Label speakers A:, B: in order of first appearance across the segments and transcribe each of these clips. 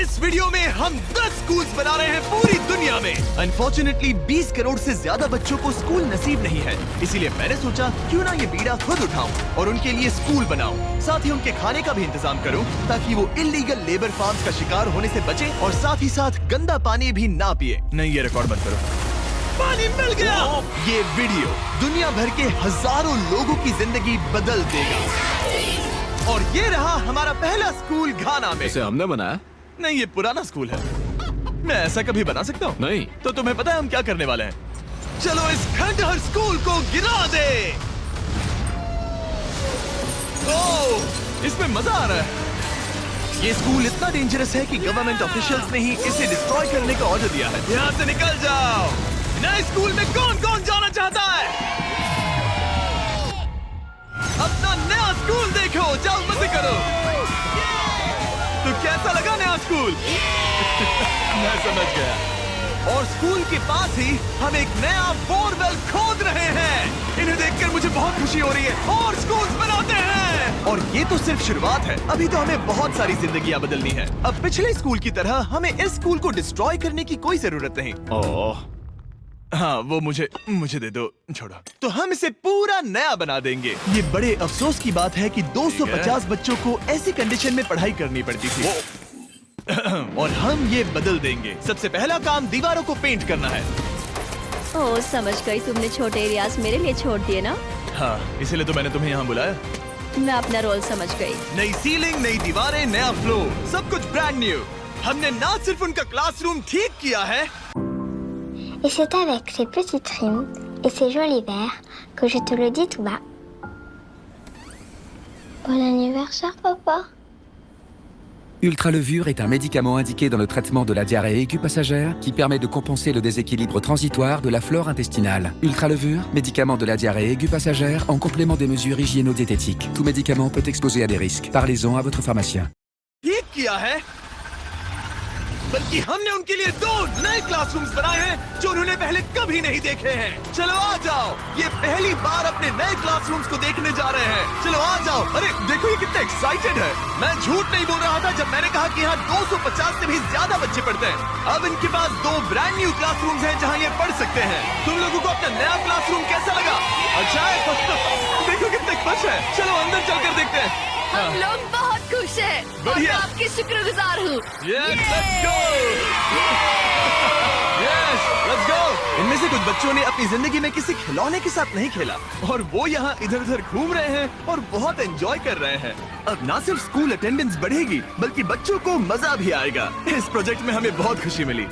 A: इस वीडियो में हम 10 स्कूल्स बना रहे हैं पूरी दुनिया में। अनफॉर्चुनेटली 20 करोड़ से ज्यादा बच्चों को स्कूल नसीब नहीं है, इसीलिए मैंने सोचा क्यों ना ये बीड़ा खुद उठाऊं और उनके लिए स्कूल बनाऊं। साथ ही उनके खाने का भी इंतजाम करूं ताकि वो इल्लीगल लेबर फार्म्स का शिकार होने से बचे और साथ ही साथ गंदा पानी भी ना पिए। नहीं, ये रिकॉर्ड मत करो। पानी मिल गया। ये वीडियो दुनिया भर के हजारों लोगों की जिंदगी बदल देगा। और ये रहा हमारा पहला स्कूल घाना में।
B: इसे हमने बनाया?
A: नहीं, ये पुराना स्कूल है। मैं ऐसा कभी बना सकता हूँ?
B: नहीं।
A: तो तुम्हें पता है हम क्या करने वाले हैं? चलो इस खंडहर स्कूल को गिरा दे। ओह, इसमें मजा आ रहा है। ये स्कूल इतना डेंजरस है कि गवर्नमेंट ऑफिशियल्स ने ही इसे डिस्ट्रॉय करने का ऑर्डर दिया है। यहाँ से निकल जाओ। नए स्कूल में कौन कौन जाना चाहता है? अपना नया स्कूल देखो, जाओ मजे करो। तो कैसा लगा नया स्कूल? मैं समझ गया। और स्कूल के पास ही हम एक नया बोरवेल खोद रहे हैं। इन्हें देखकर मुझे बहुत खुशी हो रही है। और स्कूल्स बनाते हैं। और ये तो सिर्फ शुरुआत है, अभी तो हमें बहुत सारी जिंदगियां बदलनी है। अब पिछले स्कूल की तरह हमें इस स्कूल को डिस्ट्रॉय करने की कोई जरूरत नहीं।
B: ओह,
A: हाँ, वो मुझे दे दो, छोड़ो। तो हम इसे पूरा नया बना देंगे। ये बड़े अफसोस की बात है कि 250 बच्चों को ऐसी कंडीशन में पढ़ाई करनी पड़ती थी। और हम ये बदल देंगे। सबसे पहला काम दीवारों को पेंट करना है।
C: ओह, समझ गई। तुमने छोटे एरियाज मेरे लिए छोड़ दिए ना?
A: हाँ, इसीलिए तो मैंने तुम्हें यहाँ बुलाया।
C: मैं अपना रोल समझ गई।
A: नई सीलिंग, नई दीवारें, नया फ्लोर, सब कुछ ब्रांड न्यू। हमने ना सिर्फ उनका क्लासरूम ठीक किया है,
D: Et c'est avec ces petites rimes et ces jolis vers que je te le dis tout bas. Bon anniversaire, papa.
E: Ultralevure est un médicament indiqué dans le traitement de la diarrhée aiguë passagère qui permet de compenser le déséquilibre transitoire de la flore intestinale. Ultralevure, médicament de la diarrhée aiguë passagère en complément des mesures hygiéno-diététiques. Tout médicament peut exposer à des risques. Parlez-en à votre pharmacien.
A: ठीक किया है, बल्कि हमने उनके लिए 2 नए classrooms बनाए हैं जो उन्होंने पहले कभी नहीं देखे हैं। चलो आ जाओ, ये पहली बार अपने नए क्लासरूम्स को देखने जा रहे हैं। चलो आ जाओ। अरे देखो, ये कितने एक्साइटेड है। मैं झूठ नहीं बोल रहा था जब मैंने कहा कि यहाँ 250 से भी ज्यादा बच्चे पढ़ते हैं। अब इनके पास 2 ब्रांड न्यू क्लासरूम्स हैं जहाँ ये पढ़ सकते हैं। तुम लोगों को अपना नया क्लासरूम कैसा लगा? अच्छा है। देखो कितने खुश है। चलो अंदर चलकर देखते हैं।
C: हम लोग बहुत खुश हैं और मैं
A: बढ़िया।
C: आपकी शुक्रगुजार हूँ।
A: Yes, let's go! Yes, let's go! इनमें से कुछ बच्चों ने अपनी जिंदगी में किसी खिलौने के साथ नहीं खेला और वो यहाँ इधर उधर घूम रहे हैं और बहुत एंजॉय कर रहे हैं। अब ना सिर्फ स्कूल अटेंडेंस बढ़ेगी बल्कि बच्चों को मजा भी आएगा। इस प्रोजेक्ट में हमें बहुत खुशी मिली।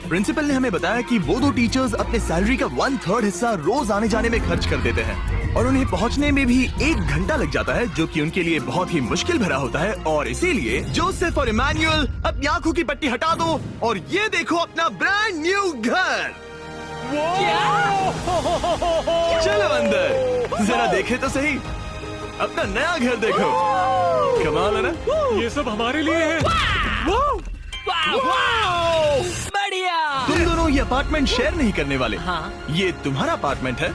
A: प्रिंसिपल ने हमें बताया कि वो 2 टीचर्स अपने सैलरी का 1/3 हिस्सा रोज आने जाने में खर्च कर देते हैं और उन्हें पहुंचने में भी 1 घंटा लग जाता है, जो कि उनके लिए बहुत ही मुश्किल भरा होता है। और इसीलिए जोसेफ और इमैनुअल अपनी आंखों की पट्टी हटा दो और ये देखो अपना ब्रांड न्यू घर। चलो अंदर जरा देखे तो सही, अपना नया घर देखो। कमाल है ना?
B: ये सब हमारे लिए है।
C: बढ़िया।
A: तुम दोनों ये अपार्टमेंट शेयर नहीं करने वाले।
C: हाँ।
A: ये तुम्हारा अपार्टमेंट है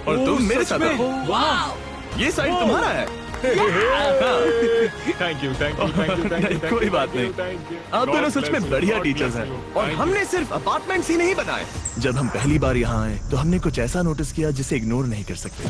A: और तुम मेरे साथ आओ। ये साइड तुम्हारा है।
B: Thank you, thank you, thank you, thank you.
A: कोई बात नहीं। आप दोनों सच में बढ़िया टीचर्स हैं। और हमने सिर्फ अपार्टमेंट्स ही नहीं बनाए। जब हम पहली बार यहाँ आए तो हमने कुछ ऐसा नोटिस किया जिसे इग्नोर नहीं कर सकते।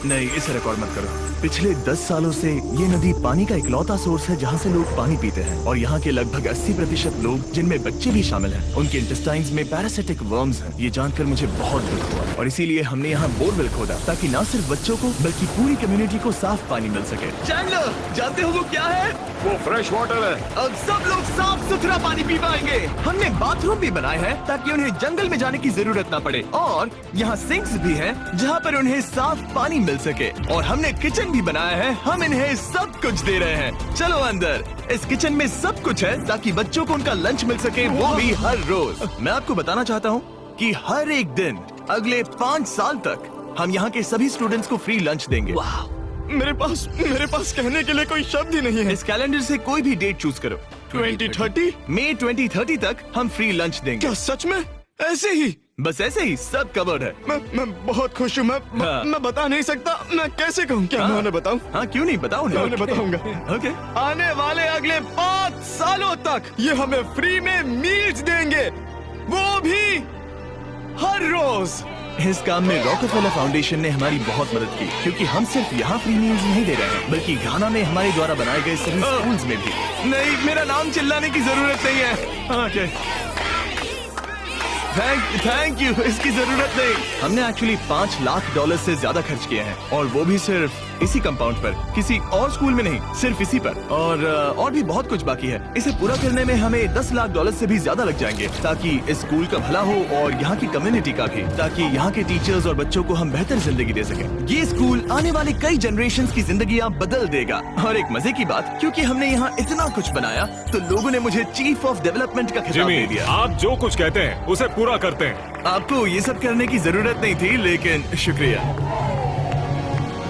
A: नहीं, इसे रिकॉर्ड मत करो। पिछले 10 सालों से ये नदी पानी का इकलौता सोर्स है जहाँ से लोग पानी पीते हैं और यहाँ के लगभग 80% लोग, जिनमें बच्चे भी शामिल हैं, उनके इंटेस्टाइन्स में पैरासिटिक वर्म्स हैं। ये जानकर मुझे बहुत दुख हुआ और इसीलिए हमने यहाँ बोरवेल खोदा ताकि न सिर्फ बच्चों को बल्कि पूरी कम्युनिटी को साफ पानी मिल सके। चैंडलर, जानते हो वो क्या है?
B: वो फ्रेश वाटर है।
A: अब सब लोग साफ सुथरा पानी पी पाएंगे। हमने बाथरूम भी बनाए हैं ताकि उन्हें जंगल में जाने की जरूरत न पड़े और यहाँ सिंक्स भी हैं जहाँ पर उन्हें साफ पानी मिल सके। और हमने किचन भी बनाया है। हम इन्हें सब कुछ दे रहे हैं। चलो अंदर। इस किचन में सब कुछ है ताकि बच्चों को उनका लंच मिल सके, वो भी हर रोज। मैं आपको बताना चाहता हूँ कि हर एक दिन अगले 5 साल तक हम यहाँ के सभी स्टूडेंट्स को फ्री लंच देंगे। मेरे पास कहने के लिए कोई शब्द ही नहीं है। इस कैलेंडर से कोई भी डेट चूज करो। 2030 मई 2030 तक हम फ्री लंच देंगे। क्या सच में? ऐसे ही? बस ऐसे ही सब कवर्ड है।
F: मैं बहुत खुश हूँ।
A: हाँ।
F: मैं बता नहीं सकता। मैं कैसे कहूँ? क्या मैं उन्हें बताऊँ?
A: हाँ क्यों नहीं, बताओ
F: मैं उन्हें बताऊंगा।
A: ओके।
F: आने वाले अगले 5 सालों तक ये हमें फ्री में मील्स देंगे, वो भी हर रोज।
A: इस काम में रॉकफेलर फाउंडेशन ने हमारी बहुत मदद की, क्योंकि हम सिर्फ यहाँ फ्री मील्स नहीं दे रहे हैं, बल्कि घाना में हमारे द्वारा बनाए गए सभी स्कूल्स में भी। नहीं, मेरा नाम चिल्लाने की जरूरत नहीं है। ओके, थैंक यू, इसकी जरूरत नहीं। हमने एक्चुअली $5 लाख से ज्यादा खर्च किए हैं, और वो भी सिर्फ इसी कंपाउंड पर, किसी और स्कूल में नहीं, सिर्फ इसी पर। और भी बहुत कुछ बाकी है। इसे पूरा करने में हमें $10 लाख से भी ज्यादा लग जाएंगे, ताकि इस स्कूल का भला हो और यहाँ की कम्युनिटी का भी, ताकि यहाँ के टीचर्स और बच्चों को हम बेहतर जिंदगी दे सकें। ये स्कूल आने वाली कई जनरेशंस की जिंदगियाँ बदल देगा। और एक मजे की बात, क्योंकि हमने यहाँ इतना कुछ बनाया, तो लोगों ने मुझे चीफ ऑफ डेवलपमेंट का खिताब दे
B: जिमी,
A: दिया।
B: आप जो कुछ कहते हैं उसे पूरा करते हैं।
A: आपको ये सब करने की जरूरत नहीं थी, लेकिन शुक्रिया।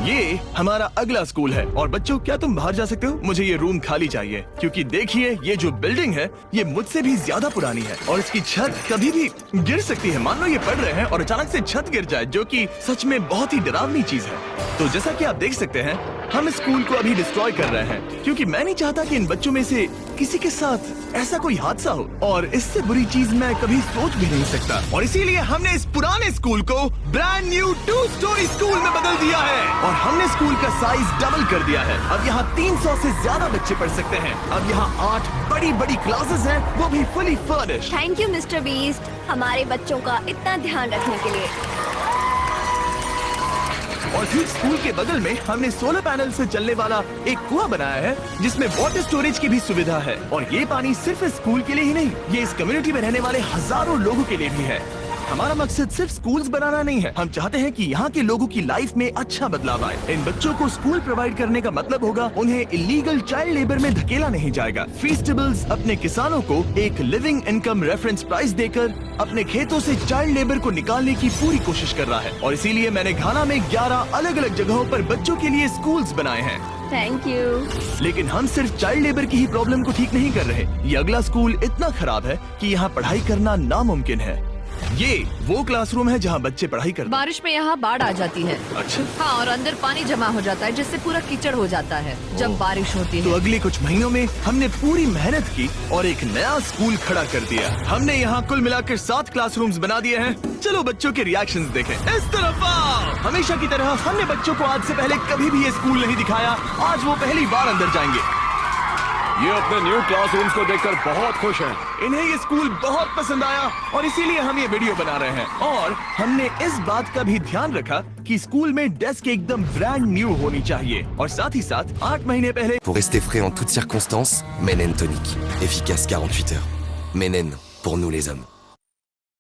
A: ये हमारा अगला स्कूल है। और बच्चों, क्या तुम बाहर जा सकते हो? मुझे ये रूम खाली चाहिए, क्योंकि देखिए ये जो बिल्डिंग है ये मुझसे भी ज्यादा पुरानी है, और इसकी छत कभी भी गिर सकती है। मान लो ये पढ़ रहे हैं और अचानक से छत गिर जाए, जो कि सच में बहुत ही डरावनी चीज है। तो जैसा कि आप देख सकते हैं, हम इस स्कूल को अभी डिस्ट्रॉय कर रहे हैं, क्योंकि मैं नहीं चाहता कि इन बच्चों में से किसी के साथ ऐसा कोई हादसा हो, और इससे बुरी चीज मैं कभी सोच भी नहीं सकता। और इसीलिए हमने इस पुराने स्कूल को ब्रांड न्यू 2 स्टोरी स्कूल में बदल दिया है, और हमने स्कूल का साइज डबल कर दिया है। अब यहाँ 300 से ज्यादा बच्चे पढ़ सकते हैं। अब यहाँ 8 बड़ी बड़ी क्लासेस हैं, वो भी fully furnished.
C: Thank you mister beast, हमारे बच्चों का इतना ध्यान रखने के लिए।
A: और ठीक स्कूल के बगल में हमने सोलर पैनल से चलने वाला एक कुआं बनाया है, जिसमें वाटर स्टोरेज की भी सुविधा है। और ये पानी सिर्फ इस स्कूल के लिए ही नहीं, ये इस कम्युनिटी में रहने वाले हजारों लोगों के लिए भी है। हमारा मकसद सिर्फ स्कूल्स बनाना नहीं है, हम चाहते हैं कि यहाँ के लोगों की लाइफ में अच्छा बदलाव आए। इन बच्चों को स्कूल प्रोवाइड करने का मतलब होगा उन्हें इलीगल चाइल्ड लेबर में धकेला नहीं जाएगा। फीस्टेबल्स अपने किसानों को एक लिविंग इनकम रेफरेंस प्राइस देकर अपने खेतों से चाइल्ड लेबर को निकालने की पूरी कोशिश कर रहा है। और इसीलिए मैंने घाना में 11 अलग अलग जगहों पर बच्चों के लिए स्कूल्स बनाए हैं।
C: Thank you.
A: लेकिन हम सिर्फ चाइल्ड लेबर की ही प्रॉब्लम को ठीक नहीं कर रहे। ये अगला स्कूल इतना खराब है कि यहाँ पढ़ाई करना नामुमकिन है। ये वो क्लासरूम है जहाँ बच्चे पढ़ाई करते हैं।
G: बारिश में यहाँ बाढ़ आ जाती है।
A: अच्छा,
G: हाँ, और अंदर पानी जमा हो जाता है, जिससे पूरा कीचड़ हो जाता है जब बारिश होती
A: तो
G: है।
A: अगले कुछ महीनों में हमने पूरी मेहनत की और एक नया स्कूल खड़ा कर दिया। हमने यहाँ कुल मिलाकर 7 क्लासरूम्स बना दिए हैं। चलो बच्चों के रिएक्शंस देखें। इस तरफ आओ। हमेशा की तरह हमने बच्चों को आज से पहले कभी भी ये स्कूल नहीं दिखाया। आज वो पहली बार अंदर जाएंगे।
B: ये अपने न्यू क्लासरूम्स को देखकर बहुत खुश हैं।
A: इन्हें ये स्कूल बहुत पसंद आया, और इसीलिए हम ये वीडियो बना रहे हैं। और हमने इस बात का भी ध्यान रखा कि स्कूल में डेस्क एकदम ब्रांड न्यू होनी चाहिए। और साथ ही साथ 8 महीने पहले
H: Pour rester frais en toutes circonstances, Menen Tonic. Efficace 48 heures. Menen, pour nous les hommes.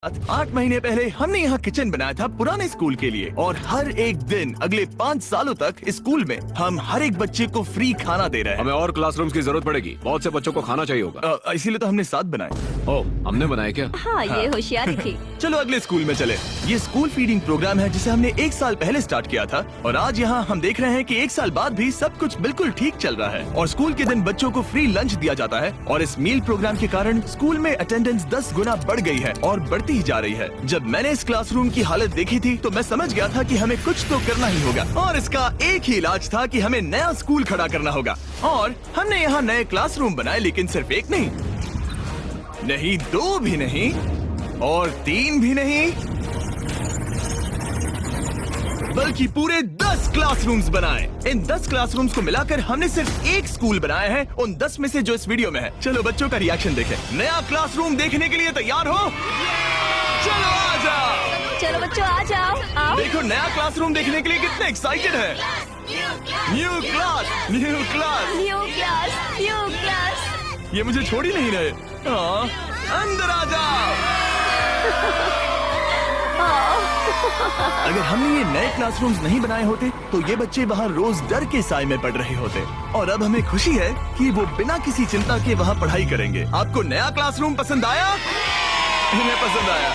A: 8 महीने पहले हमने यहाँ किचन बनाया था पुराने स्कूल के लिए। और हर एक दिन अगले 5 सालों तक इस स्कूल में हम हर एक बच्चे को फ्री खाना दे रहे हैं।
B: हमें और क्लासरूम्स की जरूरत पड़ेगी, बहुत से बच्चों को खाना चाहिए होगा।
A: इसीलिए तो हमने 7 बनाए।
B: ओह, हमने बनाए क्या?
C: हाँ, ये होशियारी थी।
A: चलो अगले स्कूल में चले। ये स्कूल फीडिंग प्रोग्राम है, जिसे हमने 1 साल पहले स्टार्ट किया था, और आज यहाँ हम देख रहे हैं कि 1 साल बाद भी सब कुछ बिल्कुल ठीक चल रहा है। और स्कूल के दिन बच्चों को फ्री लंच दिया जाता है, और इस मील प्रोग्राम के कारण स्कूल में अटेंडेंस 10 गुना बढ़ गई है और बढ़ती ही जा रही है। जब मैंने इस क्लासरूम की हालत देखी थी, तो मैं समझ गया था कि हमें कुछ तो करना ही होगा, और इसका एक ही इलाज था कि हमें नया स्कूल खड़ा करना होगा। और हमने यहाँ नए क्लासरूम बनाए, लेकिन सिर्फ एक नहीं, 2 भी नहीं, और 3 भी नहीं, बल्कि पूरे 10 क्लासरूम्स बनाए। इन 10 क्लासरूम्स को मिलाकर हमने सिर्फ एक स्कूल बनाया है, उन 10 में से जो इस वीडियो में है। चलो बच्चों का रिएक्शन देखें। नया क्लासरूम देखने के लिए तैयार हो? चलो आ जाओ।
C: चलो बच्चों आ जाओ, आओ।
A: देखो नया क्लासरूम देखने के लिए कितने एक्साइटेड है। New class, new class,
C: new class, new class.
A: ये मुझे छोड़ ही नहीं रहे। हाँ, अंदर आ जाओ। अगर हमने ये नए क्लासरूम्स नहीं बनाए होते, तो ये बच्चे वहाँ रोज डर के साए में पढ़ रहे होते। और अब हमें खुशी है कि वो बिना किसी चिंता के वहाँ पढ़ाई करेंगे। आपको नया क्लासरूम पसंद आया? इन्हें पसंद आया।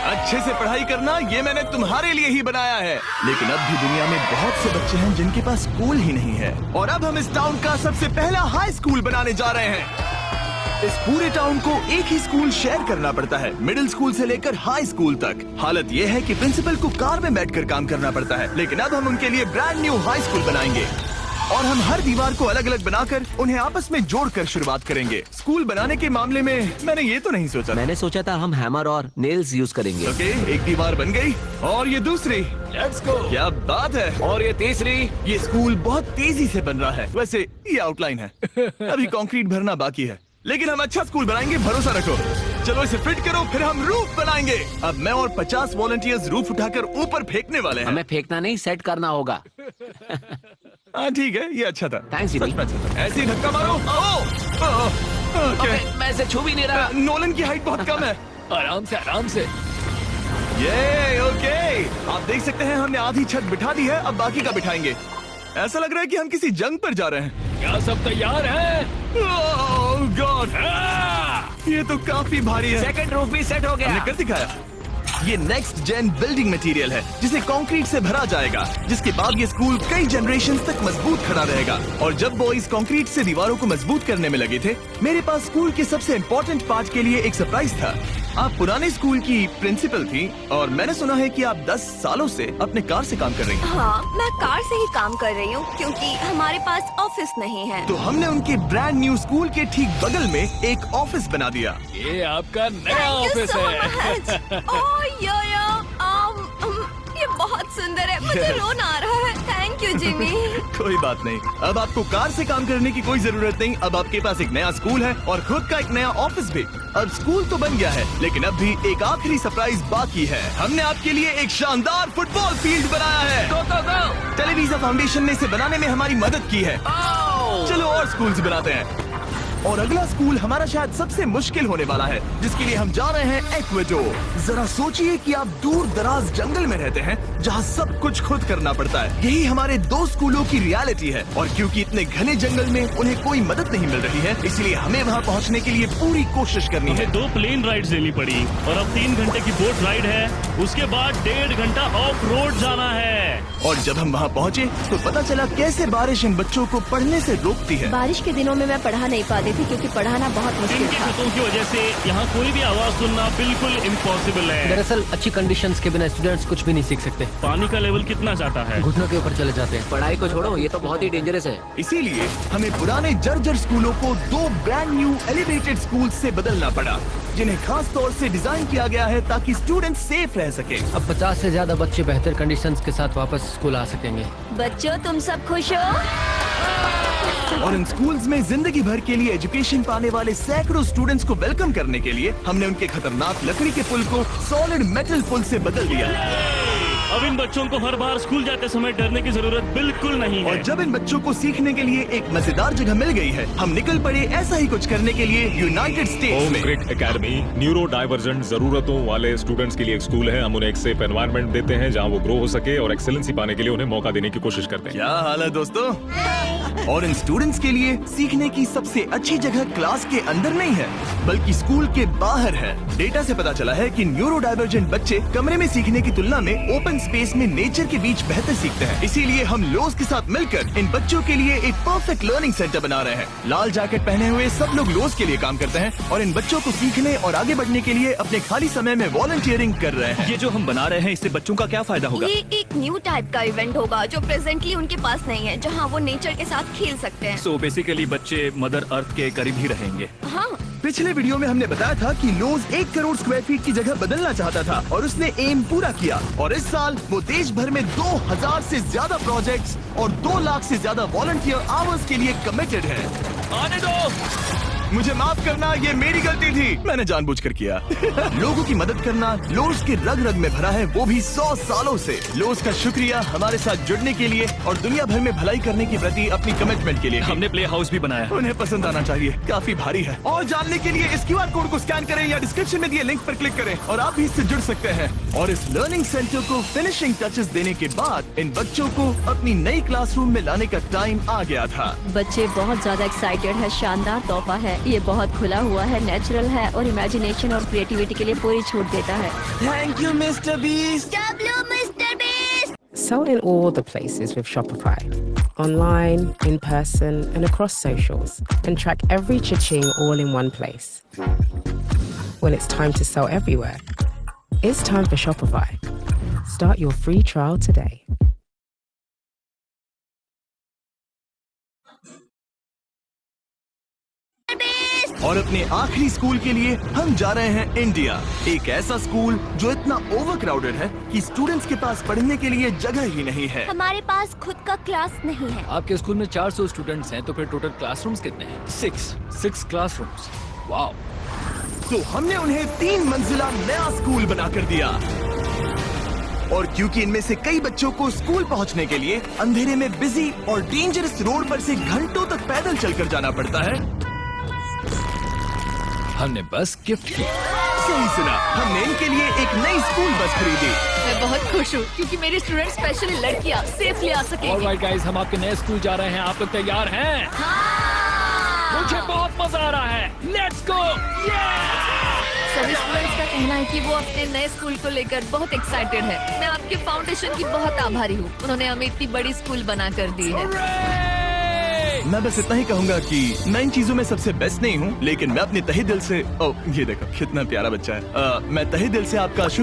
A: अच्छे से पढ़ाई करना ये मैंने तुम्हारे लिए ही बनाया है। लेकिन अब भी दुनिया में बहुत से बच्चे हैं जिनके पास स्कूल ही नहीं है। और अब हम इस टाउन का सबसे पहला हाई स्कूल बनाने जा रहे हैं। इस पूरे टाउन को एक ही स्कूल शेयर करना पड़ता है, मिडिल स्कूल से लेकर हाई स्कूल तक। हालत ये है कि प्रिंसिपल को कार में बैठकर काम करना पड़ता है, लेकिन अब हम उनके लिए ब्रांड न्यू हाई स्कूल बनाएंगे और हम हर दीवार को अलग अलग बनाकर उन्हें आपस में जोड़कर शुरुआत करेंगे। स्कूल बनाने के मामले में मैंने ये तो नहीं सोचा।
I: मैंने सोचा था हम हैमर और नेल्स यूज करेंगे।
A: ओके, एक दीवार बन गई और ये दूसरी।
B: Let's go.
A: क्या बात है।
B: और ये तीसरी।
A: ये स्कूल बहुत तेजी से बन रहा है। वैसे ये आउटलाइन है, अभी कंक्रीट भरना बाकी है, लेकिन हम अच्छा स्कूल बनाएंगे, भरोसा रखो। चलो इसे फिट करो, फिर हम रूफ बनाएंगे। अब मैं और 50 वॉलंटियर्स रूफ उठाकर ऊपर फेंकने वाले हैं।
I: हमें फेंकना नहीं, सेट करना होगा।
A: हाँ ठीक है, ये अच्छा था।
I: Thanks,
A: सच में अच्छा था। ऐसे ही धक्का मारो।
I: ओके, मैं इसे छू भी नहीं रहा।
A: नोलन की हाइट बहुत कम है।
B: आराम से आराम से।
A: ये ओके, आप देख सकते हैं हमने आधी छत बिठा दी है, अब बाकी का बिठाएंगे। ऐसा लग रहा है कि हम किसी जंग पर जा रहे हैं।
B: क्या सब तैयार है?
A: ओह गॉड, ये तो काफी भारी है।
I: सेकंड रूफ भी सेट हो गया।
A: हमने कर दिखाया। ये नेक्स्ट जेन बिल्डिंग मटेरियल है जिसे कंक्रीट से भरा जाएगा, जिसके बाद ये स्कूल कई जनरेशन तक मजबूत खड़ा रहेगा। और जब बॉयज कंक्रीट से दीवारों को मजबूत करने में लगे थे, मेरे पास स्कूल के सबसे इम्पोर्टेंट पार्ट के लिए एक सरप्राइज था। आप पुराने स्कूल की प्रिंसिपल थी और मैंने सुना है कि आप 10 सालों से अपने कार से काम कर रही हैं।
C: हाँ, मैं कार से ही काम कर रही हूँ क्योंकि हमारे पास ऑफिस नहीं है।
A: तो हमने उनके ब्रांड न्यू स्कूल के ठीक बगल में एक ऑफिस बना दिया।
B: ये आपका नया ऑफिस है।
C: ये बहुत सुंदर है, मुझे रोना आ रहा है। Thank you Jimmy.
A: कोई बात नहीं, अब आपको कार से काम करने की कोई जरूरत नहीं। अब आपके पास एक नया स्कूल है और खुद का एक नया ऑफिस भी। अब स्कूल तो बन गया है, लेकिन अब भी एक आखिरी सरप्राइज बाकी है। हमने आपके लिए एक शानदार फुटबॉल फील्ड बनाया है।
I: go!
A: टेलीविजन फाउंडेशन ने इसे बनाने में हमारी मदद की है। चलो और स्कूल्स बनाते हैं। और अगला स्कूल हमारा शायद सबसे मुश्किल होने वाला है, जिसके लिए हम जा रहे हैं एक्वेडोर। जरा सोचिए कि आप दूर दराज जंगल में रहते हैं जहाँ सब कुछ खुद करना पड़ता है। यही हमारे 2 स्कूलों की रियलिटी है। और क्योंकि इतने घने जंगल में उन्हें कोई मदद नहीं मिल रही है, इसलिए हमें वहाँ पहुँचने के लिए पूरी कोशिश करनी है।
J: 2 प्लेन राइड्स लेनी पड़ी और अब 3 घंटे की बोट राइड है। उसके बाद 1.5 घंटा ऑफ रोड जाना है।
A: और जब हम वहाँ पहुँचे तो पता चला कैसे बारिश इन बच्चों को पढ़ने से रोकती है।
C: बारिश के दिनों में मैं पढ़ा नहीं पाती थी क्योंकि पढ़ाना बहुत मुश्किल
J: इनकी
C: था।
J: छतों की वजह से यहाँ कोई भी आवाज सुनना बिल्कुल इम्पॉसिबल है।
I: दरअसल अच्छी कंडीशंस के बिना स्टूडेंट्स कुछ भी नहीं सीख सकते।
J: पानी का लेवल कितना जाता है?
I: घुटनों के ऊपर चले जाते हैं। पढ़ाई को छोड़ो, ये तो बहुत ही डेंजरस है।
A: इसीलिए हमें पुराने जर्जर स्कूलों को 2 ब्रांड न्यू एलिवेटेड स्कूल से बदलना पड़ा, जिन्हें खास तौर से डिजाइन किया गया है ताकि स्टूडेंट सेफ रह सके।
I: अब 50 से ज्यादा बच्चे बेहतर कंडीशंस के साथ वापस स्कूल आ सकेंगे।
C: बच्चों, तुम सब खुश हो?
A: और इन स्कूल्स में जिंदगी भर के लिए एजुकेशन पाने वाले सैकड़ों स्टूडेंट्स को वेलकम करने के लिए हमने उनके खतरनाक लकड़ी के पुल को सॉलिड मेटल पुल से बदल दिया।
J: अब इन बच्चों को हर बार स्कूल जाते समय डरने की जरूरत बिल्कुल नहीं है।
A: और जब इन बच्चों को सीखने के लिए एक मजेदार जगह मिल गई है, हम निकल पड़े ऐसा ही कुछ करने के लिए यूनाइटेड स्टेट्स में।
K: क्रिक एकेडमी न्यूरो डाइवर्जेंट जरूरतों वाले स्टूडेंट्स के लिए एक स्कूल है। हम उन्हें एक सेफ एनवायरनमेंट देते हैं जहां वो ग्रो हो सके और एक्सेलेंसी पाने के लिए उन्हें मौका देने की कोशिश करते हैं।
A: क्या हाल है दोस्तों? और इन स्टूडेंट्स के लिए सीखने की सबसे अच्छी जगह क्लास के अंदर नहीं है, बल्कि स्कूल के बाहर है। डेटा से पता चला है कि न्यूरो डाइवर्जेंट बच्चे कमरे में सीखने की तुलना में ओपन स्पेस में नेचर के बीच बेहतर सीखते हैं। इसीलिए हम लोज के साथ मिलकर इन बच्चों के लिए एक परफेक्ट लर्निंग सेंटर बना रहे हैं। लाल जैकेट पहने हुए सब लोग लोज के लिए काम करते हैं और इन बच्चों को सीखने और आगे बढ़ने के लिए अपने खाली समय में वॉलंटियरिंग कर रहे हैं।
F: ये जो हम बना रहे हैं, इससे बच्चों का क्या फायदा होगा?
C: ये एक न्यू टाइप का इवेंट होगा जो प्रेजेंटली उनके पास नहीं है, जहाँ वो नेचर के साथ खेल सकते हैं।
F: सो बेसिकली बच्चे मदर अर्थ के करीब ही रहेंगे।
C: हाँ,
A: पिछले वीडियो में हमने बताया था कि लोज 1 करोड़ स्क्वायर फीट की जगह बदलना चाहता था और उसने एम पूरा किया। और इस साल वो देश भर में 2000 से ज्यादा प्रोजेक्ट्स और 2 लाख से ज्यादा वॉलंटियर आवर्स के लिए कमिटेड है।
F: आने दो।
A: मुझे माफ करना, ये मेरी गलती थी, मैंने जानबूझकर किया। लोगों की मदद करना लोज के रग रग में भरा है, वो भी 100 सालों से। लोज का शुक्रिया हमारे साथ जुड़ने के लिए और दुनिया भर में भलाई करने के प्रति अपनी कमिटमेंट के लिए।
F: हमने प्ले हाउस भी बनाया।
A: उन्हें पसंद आना चाहिए, काफी भारी है। और जानने के लिए इस QR कोड को स्कैन करें या डिस्क्रिप्शन में दिए लिंक पर क्लिक करें और आप भी इससे जुड़ सकते हैं। और इस लर्निंग सेंटर को फिनिशिंग टचेस देने के बाद इन बच्चों को अपनी नई क्लासरूम में लाने का टाइम आ गया था।
C: बच्चे बहुत ज्यादा एक्साइटेड है। शानदार तोहफा है, ये बहुत खुला हुआ है, नेचुरल है और इमेजिनेशन और क्रिएटिविटी के लिए पूरी छूट देता है।
A: Thank you mister beast.
D: W, Mr. Beast!
L: Sell in all the places with Shopify. online, in person, and across socials, and track every cha-ching all in one place. When it's time to sell everywhere, it's time for Shopify. Start your free trial today.
A: और अपने आखिरी school के लिए हम जा रहे हैं India. एक ऐसा स्कूल जो इतना ओवरक्राउडेड है कि स्टूडेंट्स के पास पढ़ने के लिए जगह ही नहीं है।
C: हमारे पास खुद का क्लास नहीं है।
I: आपके स्कूल में 400 स्टूडेंट्स हैं, तो फिर टोटल क्लासरूम्स कितने हैं? 6 क्लासरूम्स। वाओ।
A: तो हमने उन्हें 3 मंजिला नया स्कूल बनाकर दिया। और क्योंकि इनमें से कई बच्चों को स्कूल पहुंचने के लिए अंधेरे में बिजी और डेंजरस रोड पर से घंटों तक पैदल चलकर जाना पड़ता है,
I: हमने बस गिफ्ट की।
A: सही सुना, हमने इनके लिए एक नई स्कूल बस खरीदी।
G: मैं बहुत खुश हूँ क्योंकि मेरी स्टूडेंट स्पेशली लड़कियाँ सेफली आ सकेंगी।
I: ऑलराइट गाइस, हम आपके नए स्कूल जा रहे हैं। आप लोग तैयार हैं?
G: हाँ!
I: मुझे बहुत मजा आ रहा है। Let's go.
G: सभी स्टूडेंट्स का कहना है कि वो अपने नए स्कूल को लेकर बहुत एक्साइटेड है। मैं आपके फाउंडेशन की बहुत आभारी हूँ। उन्होंने हमें इतनी बड़ी स्कूल बना कर दी है।
A: मैं बस इतना ही कहूंगा कि मैं इन चीजों में सबसे बेस्ट नहीं हूँ, लेकिन मैं अपने तहे दिल से, ये देखो कितना प्यारा बच्चा है, मैं तहे दिल से आपका शुक्र